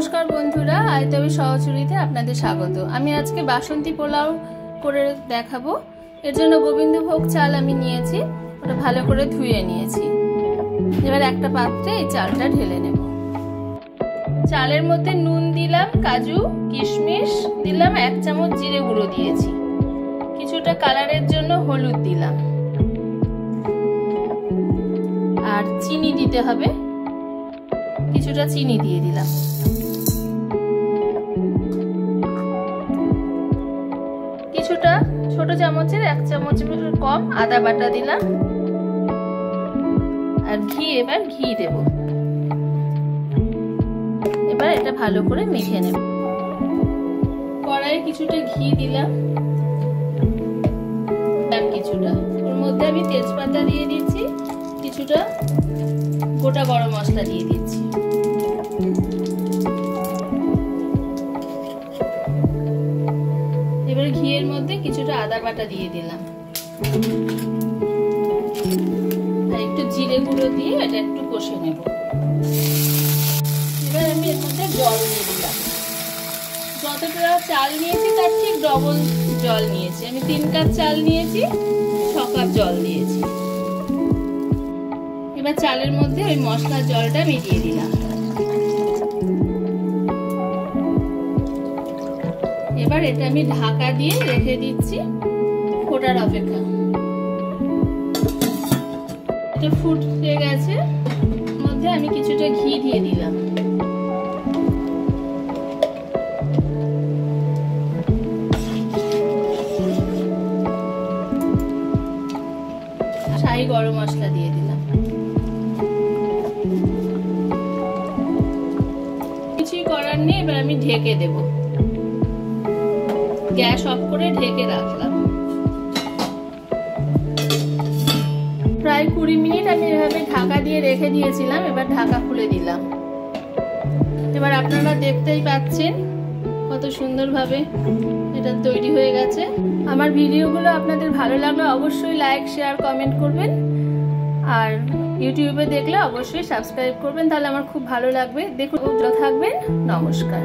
নমস্কার বন্ধুরা, আইতবে সহচুরিতে আপনাদের স্বাগত। আমি আজকে বাসন্তী পোলাও করে দেখাবো। এর জন্য গোবিন্দভোগ চাল আমি নিয়েছি, ওটা ভালো করে ধুয়ে নিয়েছি। এবার একটা পাত্রে এই চালটা ঢেলে নেব। চালের মধ্যে নুন দিলাম, কাজু কিশমিশ দিলাম, 1 চামচ জিরে গুঁড়ো দিয়েছি, কিছুটা কালারের জন্য হলুদ দিলাম, আর চিনি দিতে হবে, কিছুটা চিনি দিয়ে দিলাম। কিছুটা ছোট চামচের 1 চামচের কম আদা বাটা দিলাম, আর এবার ঘি দেব। এবার এটা ভালো করে মেখে নেব। কড়াইয়ে কিছুটা ঘি দিলাম, কিছুটা ওর মধ্যে আমি তেজপাতা দিয়ে দিচ্ছি, কিছুটা গোটা গরম মশলা দিয়ে দিচ্ছি। এবার ঘিয়ের মধ্যে কিছুটা আদা বাটা দিয়ে দিলাম, আর একটু জিরে গুঁড়ো দিয়ে এটা একটু কষে নেব। এবার আমি এর মধ্যে জল দিয়ে দিলাম। যতটা চাল নিয়েছি তার ঠিক ডবল জল নিয়েছি। আমি 3 কাপ চাল নিয়েছি, 6 কাপ জল দিয়েছি। এবার চালের মধ্যে ওই মশলার জলটা আমি দিয়ে দিলাম। এবার এটা আমি ঢাকা দিয়ে রেখে দিচ্ছি ফোটার অপেক্ষা। এটা ফুটে গেছে, মধ্যে আমি কিছুটা ঘি দিয়ে দিলাম। শাহি গরম মশলা দিয়ে দিলাম। কিছুই করার নেই, এবার আমি ঢেকে দেব। গ্যাস অফ করে ঢেকে রাখলাম। প্রায় 20 মিনিট আমি এভাবে ঢাকা দিয়ে রেখে দিয়েছিলাম। এবার ঢাকা খুলে দিলাম। এবার আপনারা দেখতেই পাচ্ছেন কত সুন্দরভাবে এটা তৈরি হয়ে গেছে। আমার ভিডিওগুলো আপনাদের ভালো লাগলে অবশ্যই লাইক, শেয়ার, কমেন্ট করবেন। আর ইউটিউবে দেখলে অবশ্যই সাবস্ক্রাইব করবেন, তাহলে আমার খুব ভালো লাগবে। দেখুন, ভালো থাকবেন। নমস্কার।